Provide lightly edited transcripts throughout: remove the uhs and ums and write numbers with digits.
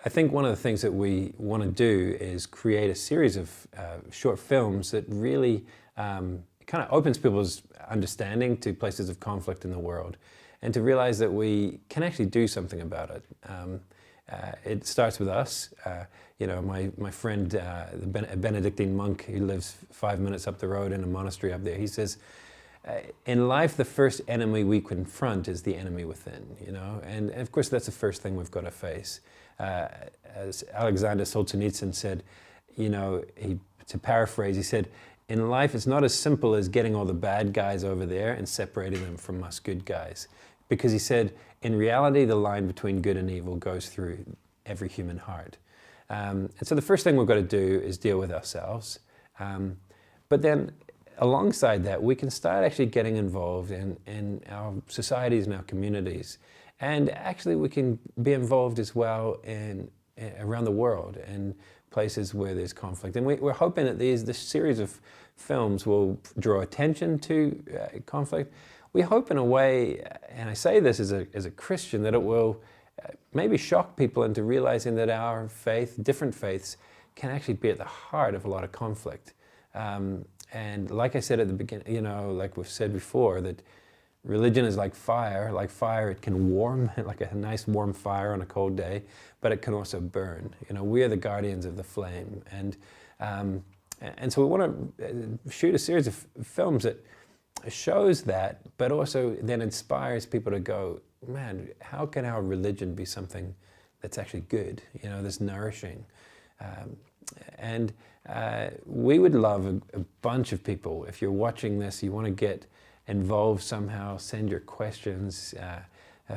I think one of the things that we want to do is create a series of short films that really kind of opens people's understanding to places of conflict in the world, and to realize that we can actually do something about it. It starts with us. My friend, a Benedictine monk who lives 5 minutes up the road in a monastery up there, he says, in life, the first enemy we confront is the enemy within, and of course that's the first thing we've got to face. As Alexander Solzhenitsyn said, to paraphrase, he said, in life it's not as simple as getting all the bad guys over there and separating them from us good guys. Because he said, in reality, the line between good and evil goes through every human heart. And so the first thing we've got to do is deal with ourselves. But then alongside that, we can start actually getting involved in our societies and our communities. And actually we can be involved as well around the world in places where there's conflict. And we're hoping that this series of films will draw attention to conflict. We hope in a way, and I say this as a Christian, that it will maybe shock people into realizing that our faith, different faiths, can actually be at the heart of a lot of conflict. And like I said at the beginning, like we've said before, that religion is like fire. Like fire, it can warm, like a nice warm fire on a cold day, but it can also burn. We are the guardians of the flame. And so we want to shoot a series of films that shows that, but also then inspires people to go, man, how can our religion be something that's actually good, that's nourishing? And we would love a bunch of people. If you're watching this, you want to get involved somehow, send your questions,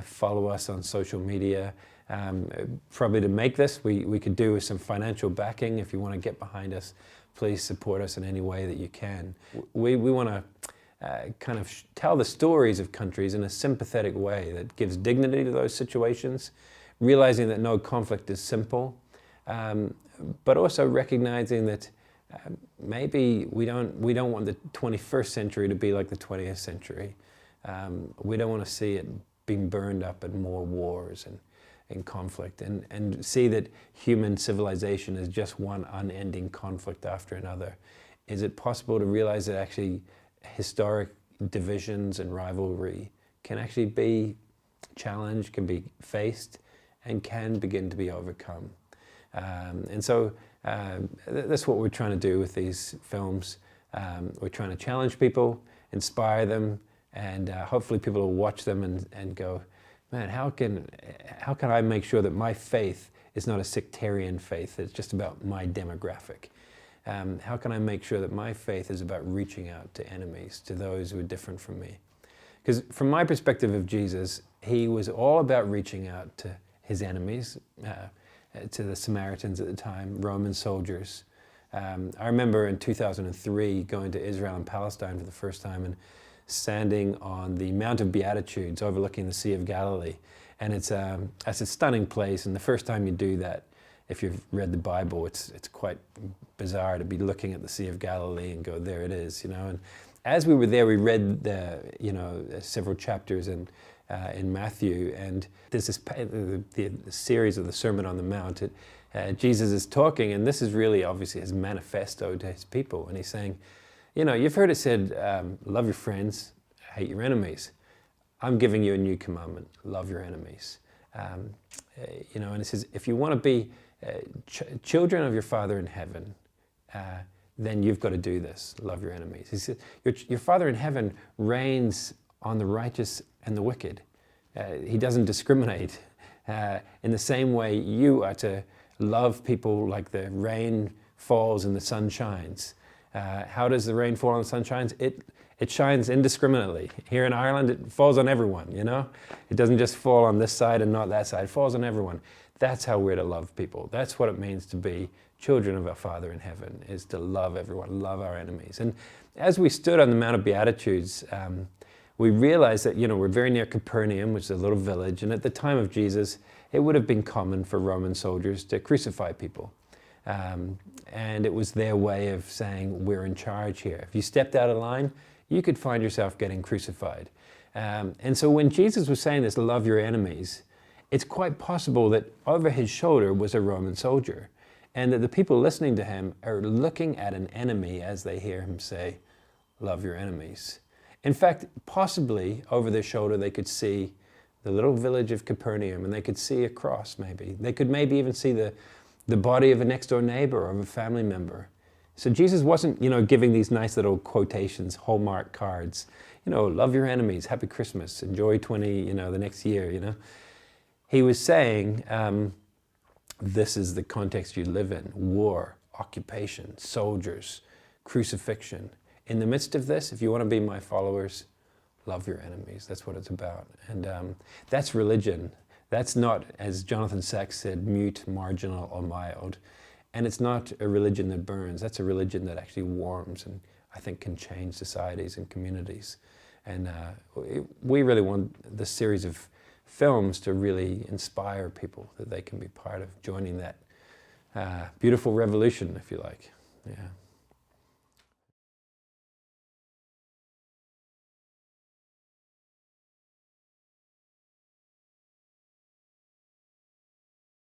follow us on social media. Probably to make this, we could do with some financial backing. If you want to get behind us, please support us in any way that you can. We want to kind of tell the stories of countries in a sympathetic way that gives dignity to those situations, realizing that no conflict is simple, but also recognizing that maybe we don't want the 21st century to be like the 20th century. We don't want to see it being burned up in more wars and conflict, and see that human civilization is just one unending conflict after another. Is it possible to realize that actually historic divisions and rivalry can actually be challenged, can be faced, and can begin to be overcome? And so that's what we're trying to do with these films. We're trying to challenge people, inspire them, and hopefully people will watch them and go, man, how can I make sure that my faith is not a sectarian faith that's just about my demographic? How can I make sure that my faith is about reaching out to enemies, to those who are different from me? Because from my perspective of Jesus, he was all about reaching out to his enemies, to the Samaritans at the time, Roman soldiers. I remember in 2003 going to Israel and Palestine for the first time and standing on the Mount of Beatitudes overlooking the Sea of Galilee. And it's a stunning place, and the first time you do that, if you've read the Bible, it's quite bizarre to be looking at the Sea of Galilee and go, there it is, And as we were there, we read several chapters in Matthew, and there's the series of the Sermon on the Mount. Jesus is talking, and this is really obviously his manifesto to his people, and he's saying, you've heard it said, love your friends, hate your enemies. I'm giving you a new commandment, love your enemies. And it says, if you want to be children of your Father in heaven, then you've got to do this, love your enemies. He said, your Father in heaven reigns on the righteous and the wicked. He doesn't discriminate. In the same way, you are to love people like the rain falls and the sun shines. How does the rain fall and the sun shines? It shines indiscriminately. Here in Ireland, it falls on everyone, It doesn't just fall on this side and not that side. It falls on everyone. That's how we're to love people. That's what it means to be children of our Father in heaven, is to love everyone, love our enemies. And as we stood on the Mount of Beatitudes, we realized that, we're very near Capernaum, which is a little village, and at the time of Jesus, it would have been common for Roman soldiers to crucify people. And it was their way of saying, we're in charge here. If you stepped out of line, you could find yourself getting crucified. And so when Jesus was saying this, love your enemies, it's quite possible that over his shoulder was a Roman soldier, and that the people listening to him are looking at an enemy as they hear him say, "Love your enemies." In fact, possibly over their shoulder they could see the little village of Capernaum, and they could see a cross maybe. They could maybe even see the body of a next door neighbor or of a family member. So Jesus wasn't, giving these nice little quotations, Hallmark cards, love your enemies, happy Christmas, enjoy the next year, He was saying, this is the context you live in: war, occupation, soldiers, crucifixion. In the midst of this, if you want to be my followers, love your enemies. That's what it's about. And that's religion. That's not, as Jonathan Sacks said, mute, marginal, or mild. And it's not a religion that burns. That's a religion that actually warms and I think can change societies and communities. And we really want this series of films to really inspire people that they can be part of joining that beautiful revolution, if you like. Yeah.